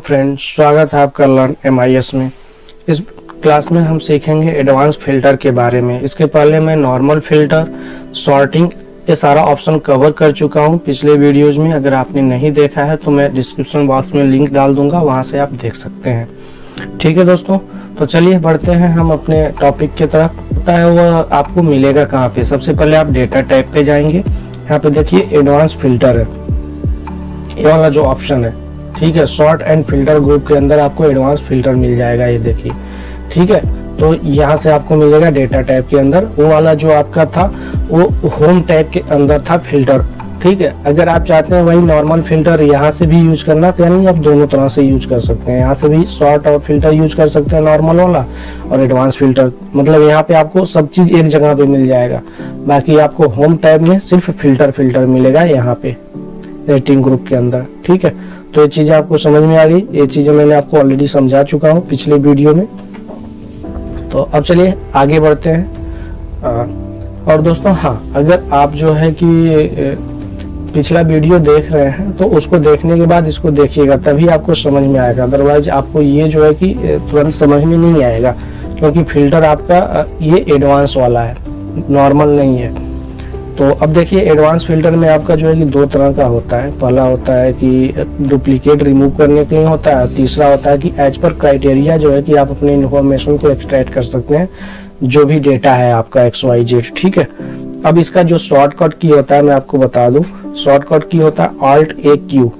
Friends, स्वागत है आपका लर्न MIS में। इस क्लास में हम सीखेंगे एडवांस फिल्टर के बारे में। इसके पहले मैं नॉर्मल फिल्टर, सॉर्टिंग, ये सारा ऑप्शन कवर कर चुका हूँ पिछले वीडियोज में। अगर आपने नहीं देखा है तो मैं डिस्क्रिप्शन बॉक्स में लिंक डाल दूंगा, वहाँ से आप देख सकते हैं। ठीक है दोस्तों, तो चलिए बढ़ते हैं हम अपने टॉपिक की तरफ। होता है वह आपको मिलेगा कहाँ पे? सबसे पहले आप डेटा टाइप पे जाएंगे। यहाँ पे देखिए एडवांस फिल्टर है, ये वाला जो ऑप्शन है, ठीक है। सॉर्ट एंड फिल्टर ग्रुप के अंदर आपको एडवांस फिल्टर मिल जाएगा, ये देखिए, ठीक है। तो यहाँ से आपको मिलेगा डेटा टाइप के अंदर। वो वाला जो आपका था वो होम टैग के अंदर था फिल्टर, ठीक है। अगर आप चाहते हैं वही नॉर्मल फिल्टर यहाँ से भी यूज करना, तो यानी आप दोनों तरह से यूज कर सकते हैं। यहाँ से भी सॉर्ट और फिल्टर यूज कर सकते हैं, नॉर्मल वाला और एडवांस फिल्टर। मतलब यहाँ पे आपको सब चीज एक जगह पे मिल जाएगा। बाकी आपको होम टैब में सिर्फ फिल्टर मिलेगा यहाँ पे रेटिंग ग्रुप के अंदर, ठीक है। तो ये चीजें आपको समझ में आ गई। ये चीजें मैंने आपको ऑलरेडी समझा चुका हूँ पिछले वीडियो में। तो अब चलिए आगे बढ़ते हैं। और दोस्तों हाँ, अगर आप जो है कि पिछला वीडियो देख रहे हैं तो उसको देखने के बाद इसको देखिएगा, तभी आपको समझ में आएगा। अदरवाइज आपको ये जो है कि तुरंत समझ में नहीं आएगा, क्योंकि फिल्टर आपका ये एडवांस वाला है, नॉर्मल नहीं है। तो अब देखिए एडवांस फिल्टर में आपका जो है कि दो तरह का होता है। पहला होता है कि डुप्लीकेट रिमूव करने के लिए होता है। तीसरा होता है कि एज पर क्राइटेरिया जो है कि आप अपने इन्फॉर्मेशन को एक्सट्रैक्ट कर सकते हैं, जो भी डेटा है आपका XYZ, ठीक है। अब इसका जो शॉर्टकट की होता है मैं आपको बता दूं। शॉर्टकट की होता है Alt+AQ,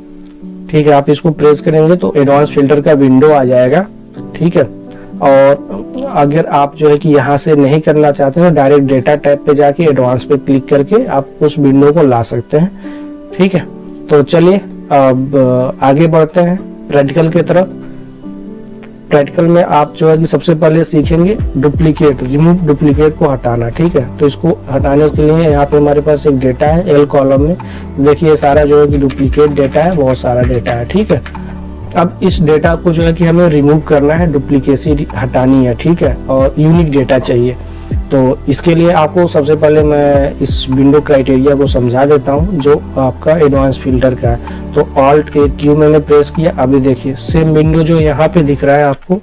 ठीक है। आप इसको प्रेस करेंगे तो एडवांस फिल्टर का विंडो आ जाएगा, ठीक है। और अगर आप जो है कि यहाँ से नहीं करना चाहते हैं, डायरेक्ट डेटा टैब पे जाके एडवांस पे क्लिक करके आप उस विंडो को ला सकते हैं, ठीक है। तो चलिए अब आगे बढ़ते हैं प्रैक्टिकल की तरफ। प्रैक्टिकल में आप जो है कि सबसे पहले सीखेंगे डुप्लीकेट, रिमूव डुप्लीकेट को हटाना, ठीक है। तो इसको हटाने के लिए यहाँ पे हमारे पास एक डेटा है L कॉलम में। देखिए सारा जो है कि डुप्लीकेट डेटा है, बहुत सारा डेटा है, ठीक है। अब इस डेटा को जो है कि हमें रिमूव करना है, डुप्लीकेसी हटानी है, ठीक है। और यूनिक डेटा चाहिए। तो इसके लिए आपको सबसे पहले मैं इस विंडो क्राइटेरिया को समझा देता हूं, जो आपका एडवांस फिल्टर का है। तो Alt+Q मैंने प्रेस किया। अभी देखिए सेम विंडो जो यहाँ पे दिख रहा है आपको,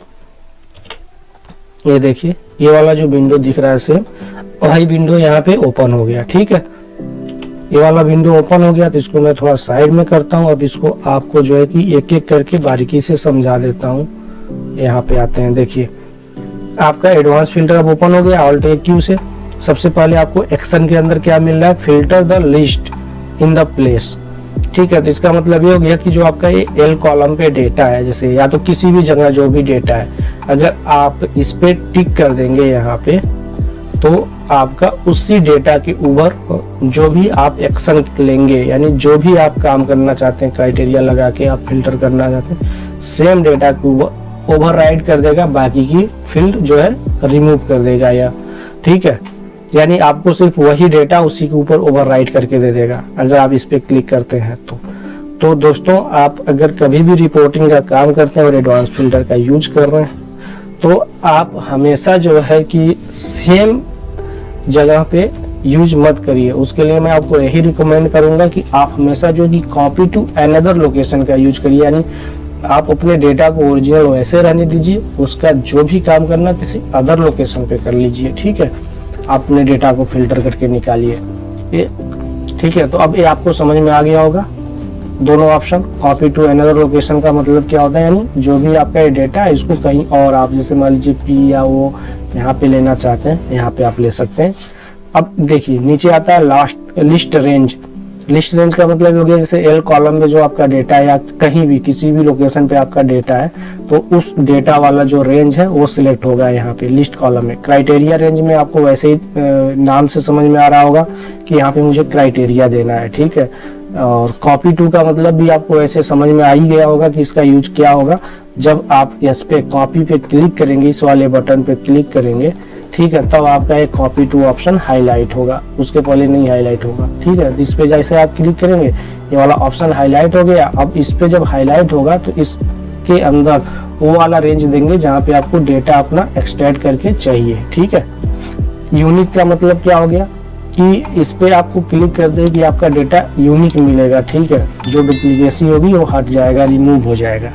ये देखिए ये वाला जो विंडो दिख रहा है सेम वही विंडो यहाँ पे ओपन हो गया, ठीक है। ये वाला विंडो ओपन हो गया। तो इसको मैं थोड़ा साइड में करता हूँ। अब इसको आपको जो है कि एक एक करके बारीकी से समझा देता हूँ। यहाँ पे आते हैं, देखिए आपका एडवांस फिल्टर अब ओपन हो गया Alt+Q से। सबसे पहले आपको एक्शन के अंदर क्या मिल रहा है? Filter the list in the place, ठीक है। तो इसका मतलब ये हो गया कि जो आपका ये L कॉलम पे डेटा है, जैसे या तो किसी भी जगह जो भी डेटा है, अगर आप इस पे टिक कर देंगे यहाँ पे, तो आपका उसी डेटा के ऊपर जो भी आप एक्शन लेंगे, यानी जो भी आप काम करना चाहते हैं, क्राइटेरिया लगा के आप फिल्टर करना चाहते हैं, सेम डेटा के ऊपर ओवरराइड कर देगा, बाकी की फील्ड जो है रिमूव कर देगा, या ठीक है। यानी आपको सिर्फ वही डेटा उसी के ऊपर ओवरराइड करके दे देगा अगर आप इस पे क्लिक करते हैं तो दोस्तों आप अगर कभी भी रिपोर्टिंग का काम करते हैं और एडवांस फिल्टर का यूज कर रहे हैं, तो आप हमेशा जो है कि सेम जगह पे यूज मत करिए। उसके लिए मैं आपको यही रिकमेंड करूंगा कि आप हमेशा जो कि कॉपी टू अनदर लोकेशन का यूज करिए। यानी आप अपने डेटा को ओरिजिनल वैसे रहने दीजिए, उसका जो भी काम करना किसी अदर लोकेशन पे कर लीजिए, ठीक है। अपने डेटा को फिल्टर करके निकालिए, ये ठीक है। तो अब ये आपको समझ में आ गया होगा दोनों option. Copy to another location का मतलब क्या होता है? यानी जो भी आपका ये डेटा है इसको कहीं और आप, जैसे मान लीजिए P या O यहाँ पे लेना चाहते हैं, यहाँ पे आप ले सकते हैं। अब देखिए नीचे आता है लिस्ट रेंज। लिस्ट रेंज का मतलब हो गया जैसे L कॉलम में जो आपका डेटा है, या कहीं भी किसी भी लोकेशन पे आपका डेटा है, तो उस डेटा वाला जो रेंज है वो सिलेक्ट होगा यहाँ पे लिस्ट कॉलम में। क्राइटेरिया रेंज में आपको वैसे ही नाम से समझ में आ रहा होगा कि यहाँ पे मुझे क्राइटेरिया देना है, ठीक है। और कॉपी टू का मतलब भी आपको ऐसे समझ में आ ही गया होगा कि इसका यूज क्या होगा। जब आप इस पे कॉपी पे क्लिक करेंगे, इस वाले बटन पे क्लिक करेंगे, ठीक है, तब आपका एक कॉपी टू ऑप्शन हाईलाइट होगा, उसके पहले नहीं हाईलाइट होगा, ठीक है। इस पे जैसे आप क्लिक करेंगे ये वाला ऑप्शन हाईलाइट हो गया। अब इस पे जब हाईलाइट होगा तो इसके अंदर वो वाला रेंज देंगे जहाँ पे आपको डेटा अपना एक्सट्रैक्ट करके चाहिए, ठीक है। यूनिक का मतलब क्या हो गया कि इस पे आपको क्लिक कर दे कि आपका डेटा यूनिक मिलेगा, ठीक है। जो डुप्लीकेसी होगी वो हट जाएगा, रिमूव हो जाएगा।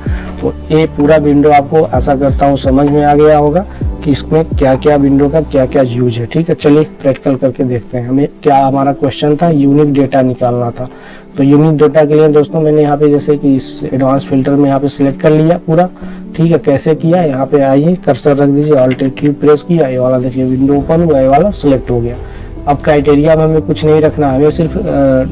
तो ये पूरा विंडो आपको आशा करता हूँ समझ में आ गया होगा कि इसमें क्या क्या विंडो का क्या क्या यूज है। ठीक है, चलिए प्रैक्टिकल करके देखते हैं। हमें क्या हमारा क्वेश्चन था, यूनिक डेटा निकालना था। तो यूनिक डेटा के लिए दोस्तों मैंने यहाँ पे जैसे कि इस एडवांस फिल्टर में यहाँ पे सिलेक्ट कर लिया पूरा। ठीक है, कैसे किया, यहाँ पे आइए कर्सर रख दीजिए, ऑल्ट की प्रेस किया, ये वाला देखिए विंडो ओपन हुआ, ये वाला सिलेक्ट हो गया। अब क्राइटेरिया में हमें कुछ नहीं रखना, हमें सिर्फ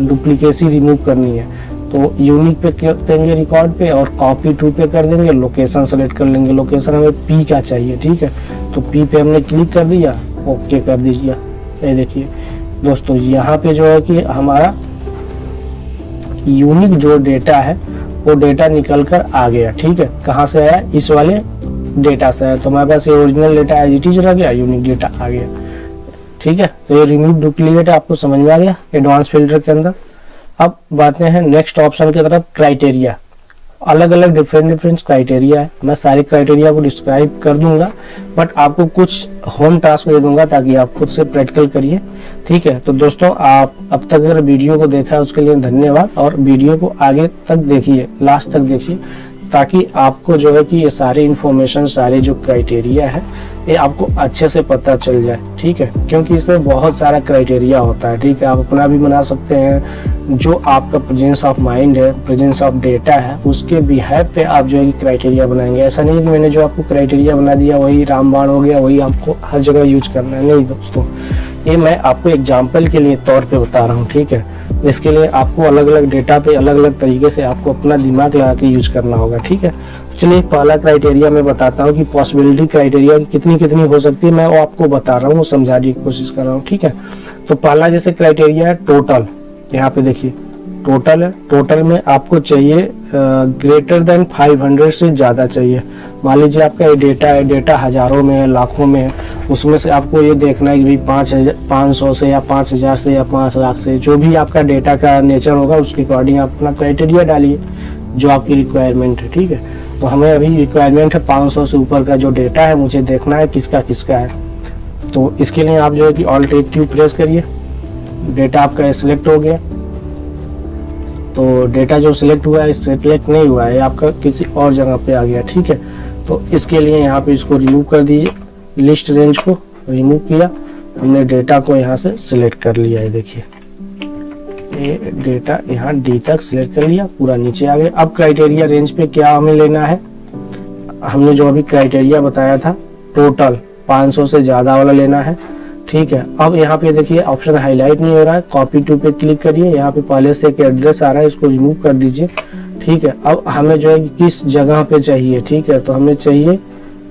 डुप्लीकेसी रिमूव करनी है। तो यूनिक पे कर देंगे रिकॉर्ड पे और कॉपी टू पे कर देंगे, लोकेशन सेलेक्ट कर लेंगे। लोकेशन हमें पी का चाहिए। ठीक है, तो पी पे हमने क्लिक कर दिया, ओके कर दीजिए। ये देखिए दोस्तों यहाँ पे जो है कि हमारा यूनिक जो डेटा है वो डेटा निकल कर आ गया। ठीक है, कहाँ से आया, इस वाले डेटा से आया। तो हमारे पास ये original data as it is रह गया, यूनिक डेटा आ गया। ठीक है, तो ये रिमूव डुप्लीकेट आपको समझ में आ गया एडवांस फिल्टर के अंदर। अब बढ़ते हैं नेक्स्ट ऑप्शन की तरफ, क्राइटेरिया। अलग अलग डिफरेंट क्राइटेरिया है, मैं सारे क्राइटेरिया को डिस्क्राइब कर दूंगा, बट आपको कुछ होम टास्क दे दूंगा ताकि आप खुद से प्रैक्टिकल करिए। ठीक है, तो दोस्तों आप अब तक अगर वीडियो को देखा है उसके लिए धन्यवाद, और वीडियो को आगे तक देखिए, लास्ट तक देखिए, ताकि आपको जो है कि ये सारे इंफॉर्मेशन, सारे जो क्राइटेरिया है ये आपको अच्छे से पता चल जाए। ठीक है, क्योंकि इसमें बहुत सारा क्राइटेरिया होता है। ठीक है, आप अपना भी बना सकते हैं, जो आपका प्रेजेंस ऑफ माइंड है, प्रेजेंस ऑफ डेटा है, उसके बिहेव पे आप जो है कि क्राइटेरिया बनाएंगे। ऐसा नहीं कि मैंने जो आपको क्राइटेरिया बना दिया वही रामबाण हो गया, वही आपको हर जगह यूज करना है। नहीं दोस्तों, ये मैं आपको एग्जाम्पल के लिए तौर पे बता रहा हूँ। ठीक है, इसके लिए आपको अलग अलग डेटा पे अलग अलग तरीके से आपको अपना दिमाग लगा के यूज करना होगा। ठीक है, चलिए पहला क्राइटेरिया मैं बताता हूँ कि पॉसिबिलिटी क्राइटेरिया की कितनी हो सकती है, मैं वो आपको बता रहा हूँ, समझाने की कोशिश कर रहा हूँ। ठीक है, तो पहला जैसे क्राइटेरिया है टोटल। यहाँ पे देखिए टोटल है, टोटल में आपको चाहिए ग्रेटर देन 500 से ज्यादा चाहिए। मान लीजिए आपका ये डेटा है, डेटा हजारों में है, लाखों में है, उसमें से आपको ये देखना है कि भाई 500 से या 5000 से या 5 लाख से, जो भी आपका डेटा का नेचर होगा उसके अकॉर्डिंग आप अपना क्राइटेरिया डालिए जो आपकी रिक्वायरमेंट है। ठीक है, तो हमें अभी रिक्वायरमेंट है 500 से ऊपर का जो डेटा है, मुझे देखना है किसका किसका है। तो इसके लिए आप जो है कि ऑल्ट की प्रेस करिए, डेटा आपका सिलेक्ट हो गया। तो डेटा जो सिलेक्ट हुआ है सिलेक्ट नहीं हुआ है, आपका किसी और जगह पे आ गया। ठीक है, तो इसके लिए यहाँ पे इसको रिमूव कर दीजिए, लिस्ट रेंज को रिमूव किया, हमने डेटा को यहाँ से सिलेक्ट कर लिया है। देखिए ये डेटा यहाँ डी तक सिलेक्ट कर लिया, पूरा नीचे आ गया। अब क्राइटेरिया रेंज पे क्या हमें लेना है, हमने जो अभी क्राइटेरिया बताया था टोटल 500 से ज्यादा वाला लेना है। ठीक है, अब यहाँ पे देखिए ऑप्शन हाईलाइट नहीं हो रहा है, कॉपी टू पे क्लिक करिए, यहाँ पे पहले से एक एड्रेस आ रहा है, इसको रिमूव कर दीजिए। ठीक है, अब हमें जो है किस जगह पे चाहिए। ठीक है, तो हमें चाहिए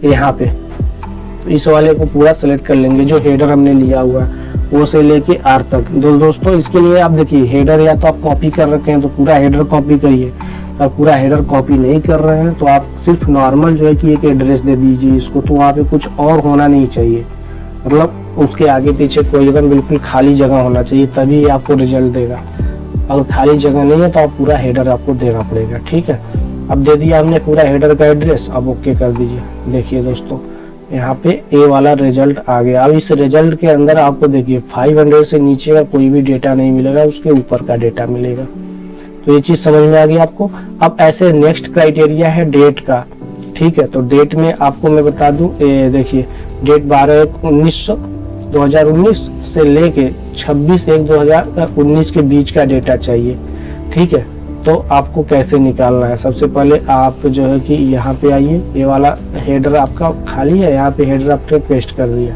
यहाँ पे, तो इस वाले को पूरा सेलेक्ट कर लेंगे, जो हेडर हमने लिया हुआ है वो से लेके आर तक। दोस्तों इसके लिए आप देखिए हेडर या तो आप कॉपी कर रखे हैं तो पूरा हेडर कॉपी करिए, और पूरा हेडर कॉपी नहीं कर रहे हैं तो आप सिर्फ नॉर्मल जो है कि एक एड्रेस दे दीजिए इसको, तो वहाँ पे कुछ और होना नहीं चाहिए, मतलब उसके आगे पीछे कोई एकदम बिल्कुल खाली जगह होना चाहिए, तभी आपको रिजल्ट देगा। अगर खाली जगह नहीं है तो आप पूरा हेडर आपको देना पड़ेगा। ठीक है, अब दे दिया हमने पूरा हेडर का एड्रेस, अब ओके कर दीजिए। देखिए दोस्तों यहाँ पे ए वाला रिजल्ट आ गया। अब इस रिजल्ट के अंदर आपको देखिए 500 से नीचे का कोई भी डेटा नहीं मिलेगा, उसके ऊपर का डेटा मिलेगा। तो ये चीज समझ में आ गई आपको। अब ऐसे नेक्स्ट क्राइटेरिया है डेट का। ठीक है, तो डेट में आपको मैं बता दूं, देखिए डेट 12/19 से लेके 26/1/2019 के बीच का डेटा चाहिए। ठीक है, तो आपको कैसे निकालना है, सबसे पहले आप जो है कि यहाँ पे आइए, ये वाला हेडर आपका खाली है, यहाँ पे हेडर आपने पेस्ट कर दिया।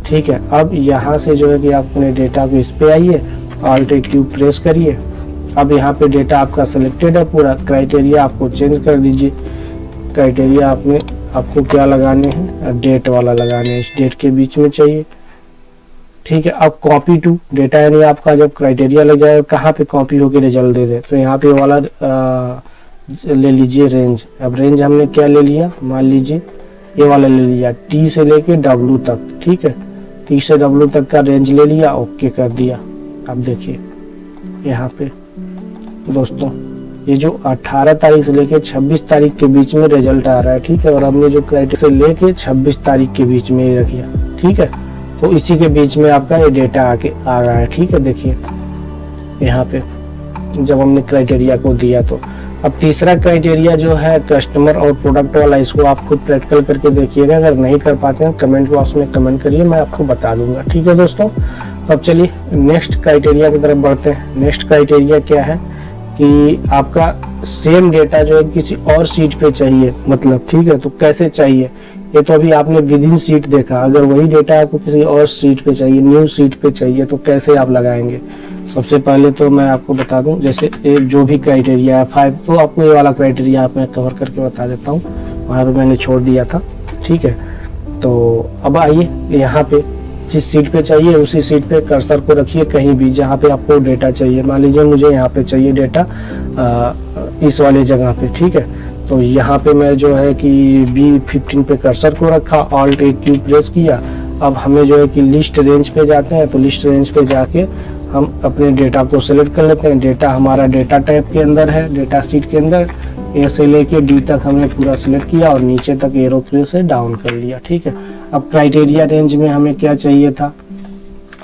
ठीक है, अब यहाँ से जो है कि आप अपने डेटा को इस पे आइए, ऑल्ट क्यू प्रेस करिए। अब यहाँ पे डेटा आपका सिलेक्टेड है, पूरा क्राइटेरिया आपको चेंज कर दीजिए। क्राइटेरिया आपको क्या लगाने हैं, डेट वाला लगाने हैं, इस डेट के बीच में चाहिए। ठीक है, अब कॉपी टू डेटा, यानी आपका जब क्राइटेरिया लग जाएगा कहाँ पे कॉपी होके रिजल्ट दे दे, तो यहाँ पे वाला ले लीजिए रेंज। अब रेंज हमने क्या ले लिया, मान लीजिए ये वाला ले लिया, टी से लेके डब्ल्यू तक। ठीक है, टी से डब्ल्यू तक का रेंज ले लिया, ओके कर दिया। अब देखिए यहाँ पे दोस्तों ये जो 18 तारीख से लेके 26 तारीख के बीच में रिजल्ट आ रहा है। ठीक है, और हमने जो क्राइटेरिया से लेके 26 तारीख के बीच में रख दिया। ठीक है, तो इसी के बीच में आपका ये डेटा आके आ रहा है। ठीक है, देखिए यहाँ पे जब हमने क्राइटेरिया को दिया तो अब तीसरा क्राइटेरिया जो है कस्टमर और प्रोडक्ट वाला, इसको आप खुद प्रैक्टिकल करके देखिएगा। अगर नहीं कर पाते हैं कमेंट बॉक्स में कमेंट करिए, मैं आपको बता दूंगा। ठीक है दोस्तों, तो अब चलिए नेक्स्ट क्राइटेरिया की तरफ बढ़ते हैं। नेक्स्ट क्राइटेरिया क्या है कि आपका सेम डेटा जो है किसी और सीट पे चाहिए, मतलब ठीक है, तो कैसे चाहिए ये तो अभी आपने विद इन सीट देखा। अगर वही डेटा आपको किसी और सीट पे चाहिए, न्यू सीट पे चाहिए, तो कैसे आप लगाएंगे। सबसे पहले तो मैं आपको बता दूं, जैसे जो भी क्राइटेरिया है 5, तो आपको ये वाला क्राइटेरिया आप मैं कवर करके बता देता हूँ, वहाँ पे मैंने छोड़ दिया था। ठीक है, तो अब आइए यहाँ पे जिस सीट पे चाहिए उसी सीट पे कर्सर को रखिए कहीं भी जहाँ पे आपको डेटा चाहिए। मान लीजिए मुझे यहाँ पे चाहिए डेटा इस वाले जगह पे। ठीक है, तो यहाँ पे मैं जो है कि B15 पे कर्सर को रखा, Alt A Q प्रेस किया। अब हमें जो है कि लिस्ट रेंज पे जाते हैं, तो लिस्ट रेंज पे जाके हम अपने डेटा को सिलेक्ट कर लेते हैं। डेटा हमारा डेटा टाइप के अंदर है, डेटा सीट के अंदर ए से लेके डी तक हमने पूरा सिलेक्ट किया और नीचे तक एरो की से डाउन कर लिया। ठीक है, अब क्राइटेरिया रेंज में हमें क्या चाहिए था,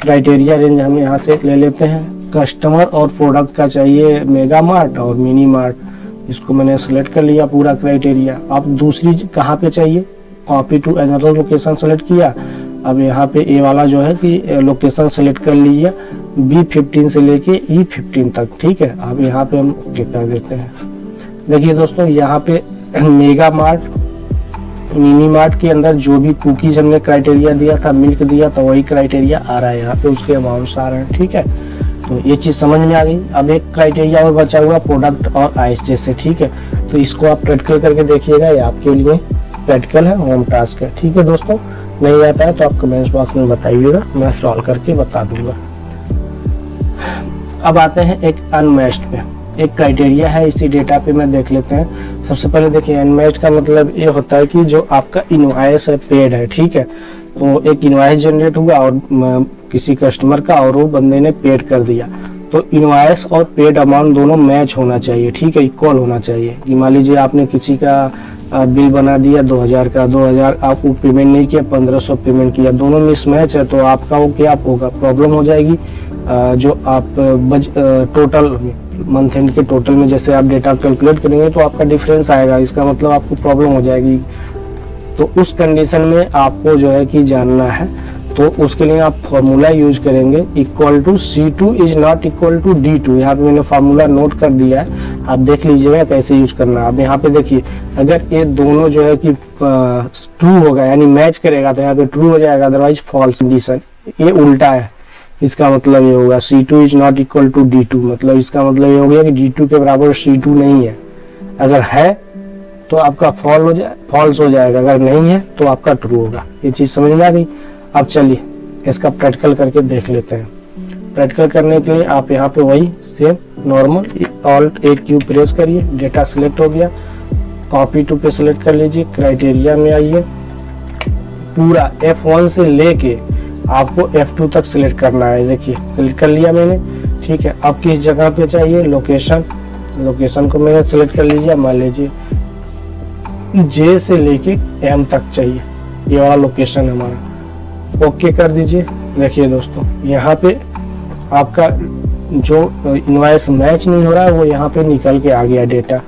क्राइटेरिया रेंज हम यहाँ से ले लेते हैं। कस्टमर और प्रोडक्ट का चाहिए मेगा मार्ट और मिनी मार्ट, इसको मैंने सिलेक्ट कर लिया पूरा क्राइटेरिया। अब दूसरी कहाँ पे चाहिए, copy to another location select किया। अब यहाँ पे ए वाला जो है कि लोकेशन सेलेक्ट कर लीजिए B15 से लेके E15 तक। ठीक है, अब यहाँ पे हम ओके कर देते हैं। देखिए दोस्तों, यहाँ पे मेगा मार्ट मिनी मार्ट के अंदर जो भी कुकीज हमने क्राइटेरिया दिया था, मिल्क दिया था, वही क्राइटेरिया आ रहा है यहाँ पे, उसके अमाउंट्स आ रहे हैं। ठीक है, तो ये चीज समझ में आ गई। अब एक क्राइटेरिया और बचा हुआ प्रोडक्ट और आइस जैसे। ठीक है, तो इसको आप प्रैक्टिकल करके देखिएगा, ये आपके लिए प्रैक्टिकल है, होम टास्क है। ठीक है दोस्तों, नहीं आता है तो आप कमेंट्स बॉक्स में बताइएगा, मैं सॉल्व करके बता दूंगा। अब आते हैं एक अनमैच्ड पे। एक क्राइटेरिया है इसी डेटा पे, मैं देख लेते हैं। सबसे पहले देखिए, अनमैच्ड का मतलब ये होता है कि जो आपका इनवॉइस है पेड है। ठीक है, तो एक इनवॉइस जनरेट हुआ और किसी कस्टमर का और वो बंदे ने पेड कर दिया, तो इनवॉइस और पेड अमाउंट दोनों मैच होना चाहिए। ठीक है, इक्वल होना चाहिए। कि मान लीजिए आपने किसी का बिल बना दिया 2000 का, 2000 आपको पेमेंट नहीं किया, 1500 पेमेंट किया, दोनों मिसमैच है, तो आपका वो क्या होगा, प्रॉब्लम हो जाएगी। जो आप टोटल मंथ एंड के टोटल में जैसे आप डेटा कैलकुलेट करेंगे तो आपका डिफरेंस आएगा, इसका मतलब आपको प्रॉब्लम हो जाएगी। तो उस कंडीशन में आपको जो है कि जानना है, तो उसके लिए आप फॉर्मूला यूज करेंगे, equal to C2 is not equal to D2। यहाँ पे मैंने फार्मूला नोट कर दिया है, आप देख लीजिएगा कैसे यूज करना है। अब यहाँ पे देखिए, अगर ये दोनों जो है कि ट्रू होगा यानी मैच करेगा तो यहाँ पे ट्रू हो जाएगा, अदरवाइज फॉल्स कंडीशन। ये उल्टा है, इसका मतलब ये होगा C2 is not equal to D2, मतलब इसका मतलब ये हो गया कि D2 के बराबर C2 नहीं है। अगर है तो आपका फॉल्स हो जाएगा, अगर नहीं है तो आपका ट्रू होगा। ये चीज समझ में आ गई। अब चलिए इसका प्रैक्टिकल करके देख लेते हैं। प्रैक्टिकल करने के लिए आप यहाँ पे वही same normal Alt A Q press करिए, डेटा सिलेक्ट हो गया, कॉपी टू पे सिलेक्ट कर लीजिए, क्राइटेरिया में आइए, पूरा F1 से लेके आपको F2 तक सिलेक्ट करना है। देखिए सिलेक्ट कर लिया मैंने। ठीक है, अब किस जगह पे चाहिए, लोकेशन को मैंने सिलेक्ट कर लिया। मान लीजिए J से लेके M तक चाहिए, ये वाला लोकेशन है हमारा, ओके कर दीजिए। देखिए दोस्तों, यहाँ पे आपका जो इनवॉइस मैच नहीं हो रहा है वो यहाँ पे निकल के आ गया डेटा।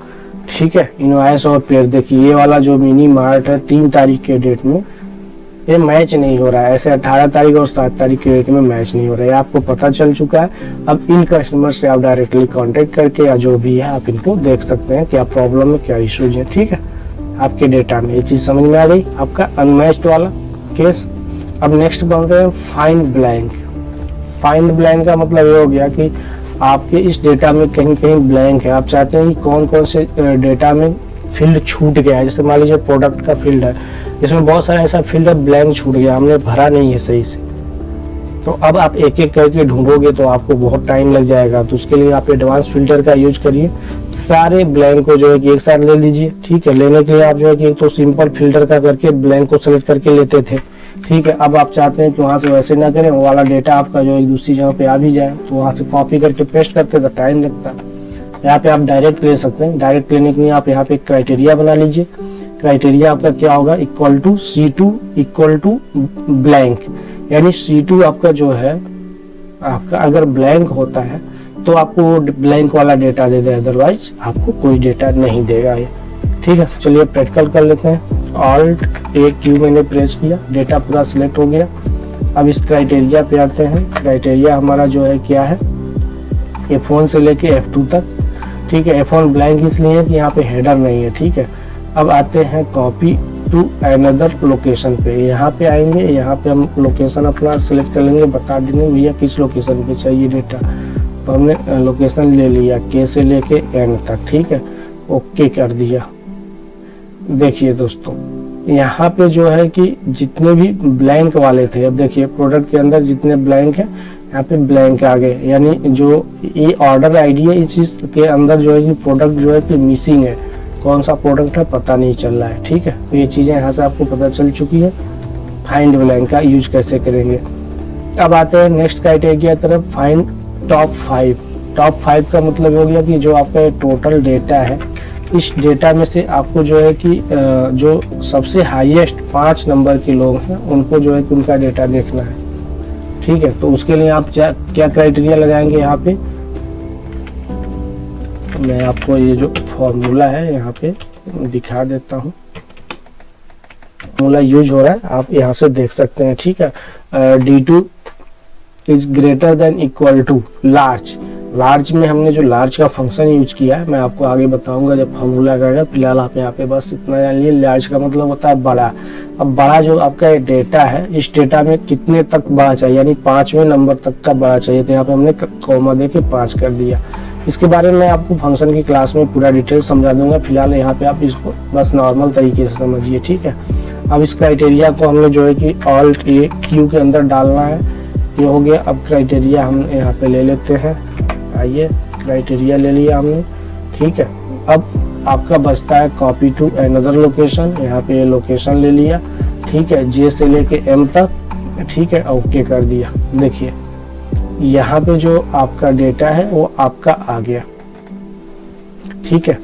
ठीक है, इनवॉइस और पेड देखिए, ये वाला जो मिनी मार्ट है 3 तारीख के डेट में ये मैच नहीं हो रहा है, ऐसे 18 तारीख और 7 तारीख के डेट में मैच नहीं हो रहा है, आपको पता चल चुका है। अब इन कस्टमर से आप डायरेक्टली कांटेक्ट करके या जो भी है आप इनको देख सकते हैं क्या प्रॉब्लम है, क्या इश्यूज है। ठीक है, आपके डेटा में ये चीज समझ में आ गई, आपका अनमैच्ड वाला केस। अब नेक्स्ट बनते हैं फाइंड ब्लैंक। फाइंड ब्लैंक का मतलब ये हो गया कि आपके इस डेटा में कहीं कहीं ब्लैंक है, आप चाहते हैं कि कौन कौन से डेटा में फील्ड छूट गया है। जैसे मान लीजिए प्रोडक्ट का फील्ड है, इसमें बहुत सारा ऐसा फील्ड है ब्लैंक छूट गया, हमने भरा नहीं है सही से, तो अब आप एक एक करके ढूंढोगे तो आपको बहुत टाइम लग जाएगा। तो उसके लिए आप एडवांस फिल्टर का यूज करिए, सारे ब्लैंक को जो है कि एक साथ ले लीजिए। ठीक है, लेने के लिए आप जो है कि एक तो सिंपल फिल्टर का करके ब्लैंक को सिलेक्ट करके लेते थे। ठीक है, अब आप चाहते हैं कि वहां से वैसे ना करें, वो वाला डेटा आपका जो एक दूसरी जगह पे आ भी जाए, तो वहां से कॉपी करके पेस्ट करते तो टाइम लगता है। यहाँ पे आप डायरेक्ट ले सकते हैं। डायरेक्ट लेने के लिए आप यहाँ पे क्राइटेरिया बना लीजिए। क्राइटेरिया आपका क्या होगा, equal to C2 equal to blank, यानी C2 आपका जो है, आपका अगर ब्लैंक होता है तो आपको ब्लैंक वाला डेटा दे दे, अदरवाइज आपको कोई डेटा नहीं देगा ये। ठीक है, तो चलिए प्रैक्टिकल कर लेते हैं। ऑल्ट ए क्यू मैंने प्रेस किया, डेटा पूरा सिलेक्ट हो गया। अब इस क्राइटेरिया पे आते हैं। क्राइटेरिया हमारा जो है क्या है, F1 से लेके F2 तक। ठीक है, F1 ब्लैंक इसलिए है कि यहाँ पे हेडर नहीं है। ठीक है, अब आते हैं कॉपी टू अनदर लोकेशन पे। यहाँ पे आएंगे, यहाँ पे हम लोकेशन अपना सिलेक्ट कर लेंगे, बता देंगे भैया किस लोकेशन पे चाहिए डेटा। तो हमने लोकेशन ले लिया K से लेके N तक। ठीक है, ओके कर दिया। देखिए दोस्तों, यहाँ पे जो है कि जितने भी ब्लैंक वाले थे, अब देखिए प्रोडक्ट के अंदर जितने ब्लैंक है यहाँ पे ब्लैंक आ गए, यानी जो ये ऑर्डर आईडी है इस चीज के अंदर जो है कि प्रोडक्ट जो है कि मिसिंग है, कौन सा प्रोडक्ट है पता नहीं चल रहा है। ठीक है, तो ये चीजें यहाँ से आपको पता चल चुकी है। फाइंड ब्लैंक का यूज कैसे करेंगे। अब आते हैं नेक्स्ट क्राइटेरिया तरफ, फाइंड टॉप 5। टॉप 5 का मतलब हो गया कि जो आपका टोटल डेटा है, इस डेटा में से आपको जो है कि जो सबसे हाईएस्ट 5 नंबर के लोग हैं उनको जो है कि उनका डेटा देखना है। ठीक है, तो उसके लिए आप क्या क्राइटेरिया लगाएंगे यहाँ पे, मैं आपको ये जो फॉर्मूला है यहाँ पे दिखा देता हूँ। फॉर्मूला यूज हो रहा है, आप यहाँ से देख सकते हैं। ठीक है, D2 is greater than equal to large. Large में हमने जो लार्ज का फंक्शन यूज किया है, मैं आपको आगे बताऊंगा जब फॉर्मूला करेगा। फिलहाल आप यहाँ पे बस इतना जान लिए, लार्ज का मतलब होता है बड़ा। अब बड़ा जो आपका डेटा है, इस डेटा में कितने तक बड़ा चाहिए, यानी 5वें नंबर तक का बड़ा चाहिए। तो यहाँ पे हमने कॉमा दे के 5 कर दिया। इसके बारे में आपको फंक्शन की क्लास में पूरा डिटेल समझा दूंगा। फिलहाल यहाँ पे आप इसको बस नॉर्मल तरीके से समझिए। ठीक है, अब इस क्राइटेरिया को हमने जो है कि ऑल्ट ए क्यू के अंदर डालना है। ये हो गया। अब क्राइटेरिया हम यहाँ पे ले लेते हैं। आइए, क्राइटेरिया ले लिया हमने। ठीक है, अब आपका बचता है कॉपी टू अनदर लोकेशन। यहाँ पे लोकेशन ले लिया। ठीक है, J से लेके M तक। ठीक है, ओके कर दिया। देखिए यहाँ पे जो आपका डेटा है वो आपका आ गया। ठीक है,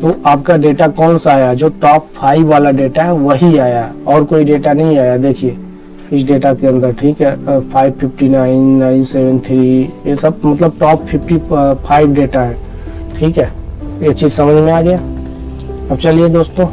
तो आपका डेटा कौन सा आया, जो टॉप 5 वाला डेटा है वही आया, और कोई डेटा नहीं आया। देखिए इस डेटा के अंदर। ठीक है, 559, 973, ये सब मतलब टॉप 55 डेटा है। ठीक है, ये चीज समझ में आ गया। अब चलिए दोस्तों,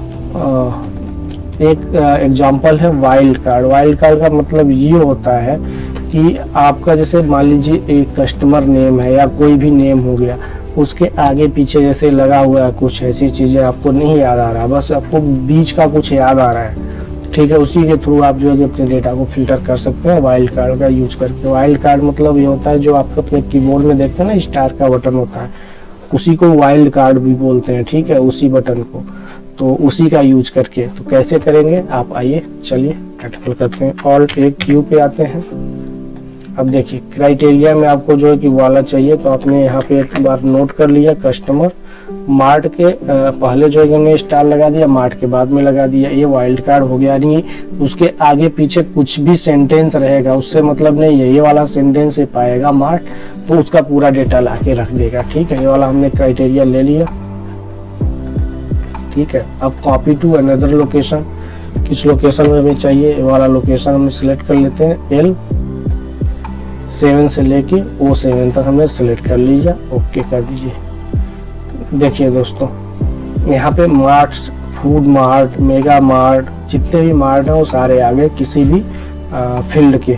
एक एग्जांपल है वाइल्ड कार्ड। वाइल्ड कार्ड का मतलब ये होता है कि आपका जैसे मान लीजिए एक कस्टमर नेम है या कोई भी नेम हो गया, उसके आगे पीछे जैसे लगा हुआ है कुछ ऐसी चीजें आपको नहीं याद आ रहा, बस आपको बीच का कुछ याद आ रहा है। ठीक है, उसी के थ्रू आप जो है अपने डेटा को फिल्टर कर सकते हैं वाइल्ड कार्ड का यूज करके। वाइल्ड कार्ड मतलब ये होता है जो आपका अपने कीबोर्ड में देखते हैं ना, स्टार का बटन होता है, उसी को वाइल्ड कार्ड भी बोलते हैं। ठीक है, उसी बटन को, तो उसी का यूज करके। तो कैसे करेंगे आप, आइए चलिए प्रैक्टिकल करते हैं। ऑल्ट ए क्यू पे आते हैं। अब देखिए क्राइटेरिया में आपको जो है कि वाला चाहिए, तो आपने यहाँ पे एक बार नोट कर लिया। कस्टमर मार्ट के पहले जो है हमने स्टार लगा दिया, मार्ट के बाद में लगा दिया। ये वाइल्ड कार्ड हो गया। नहीं, उसके आगे पीछे कुछ भी सेंटेंस रहेगा उससे मतलब नहीं है, ये वाला सेंटेंस ही पाएगा मार्ट, तो उसका पूरा डेटा ला के रख देगा। ठीक है, ये वाला हमने क्राइटेरिया ले लिया। ठीक है, अब कॉपी टू अनदर लोकेशन, किस लोकेशन में हमें चाहिए, ये वाला लोकेशन हम सिलेक्ट कर लेते हैं। L7 से लेके O7 तक हमने सिलेक्ट कर लिया, ओके कर दीजिए। देखिए दोस्तों, यहाँ पे mart, food mart, mega mart, जितने भी मार्ट हैं वो सारे आ गए किसी भी फील्ड के।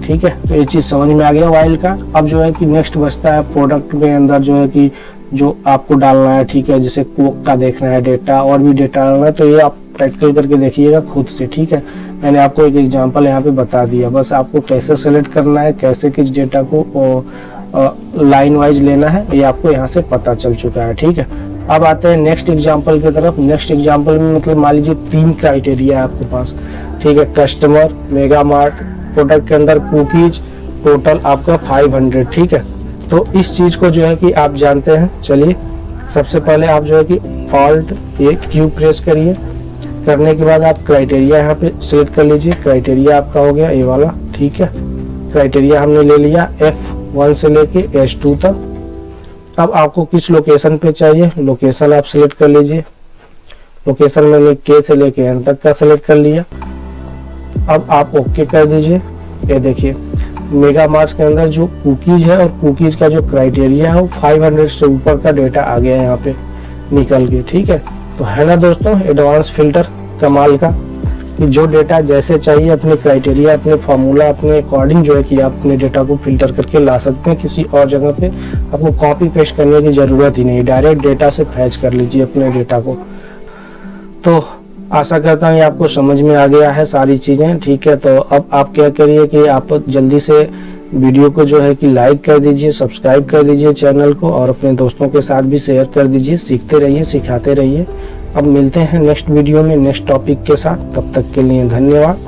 ठीक है, तो ये चीज समझ में आ गया वाइल्ड कार्ड। अब जो है कि नेक्स्ट बचता है प्रोडक्ट के अंदर जो है कि जो आपको डालना है। ठीक है, जैसे कोक का देखना है डेटा, और भी डेटा डालना है, तो ये आप प्रैक्टिकल करके देखिएगा खुद से। ठीक है, मैंने आपको एक एग्जांपल यहाँ पे बता दिया, बस आपको कैसे सेलेक्ट करना है, कैसे किस डेटा को लाइन वाइज लेना है, ये आपको यहाँ से पता चल चुका है। ठीक है, अब आते हैं नेक्स्ट एग्जांपल की तरफ। नेक्स्ट एग्जांपल में मतलब मान लीजिए 3 क्राइटेरिया है आपके पास। ठीक है, कस्टमर, मेगा मार्ट, प्रोडक्ट के अंदर कुकीज, टोटल आपका 500। ठीक है, तो इस चीज को जो है कि आप जानते हैं। चलिए सबसे पहले आप जो है कि ऑल्ट ए क्यू प्रेस करिए। करने के बाद आप क्राइटेरिया यहाँ पे सेलेक्ट कर लीजिए। क्राइटेरिया आपका हो गया ये वाला। ठीक है, क्राइटेरिया हमने ले लिया F1 से लेके S2 तक। अब आपको किस लोकेशन पे चाहिए, लोकेशन आप सिलेक्ट कर लीजिए। लोकेशन मैंने K से लेके N तक का सिलेक्ट कर लिया। अब आप ओके कर दीजिए। ये देखिए मेगा मार्क्स के अंदर जो कुकीज है और कुकीज का जो क्राइटेरिया है वो 500 से ऊपर का डेटा आ गया है यहाँ पे निकल के। ठीक है, तो है ना दोस्तों एडवांस फिल्टर कमाल का, कि जो डेटा जैसे चाहिए अपने क्राइटेरिया, अपने फार्मूला, अपने अकॉर्डिंग जो है कि आप अपने डेटा को फिल्टर करके ला सकते हैं। किसी और जगह पे आपको कॉपी पेस्ट करने की जरूरत ही नहीं, डायरेक्ट डेटा से फैच कर लीजिए अपने डेटा को। तो आशा करता हूँ आपको समझ में आ गया है सारी चीजें। ठीक है, तो अब आप क्या करिए कि आप जल्दी से वीडियो को जो है कि लाइक कर दीजिए, सब्सक्राइब कर दीजिए चैनल को, और अपने दोस्तों के साथ भी शेयर कर दीजिए। सीखते रहिए, सिखाते रहिए। अब मिलते हैं नेक्स्ट वीडियो में नेक्स्ट टॉपिक के साथ, तब तक के लिए धन्यवाद।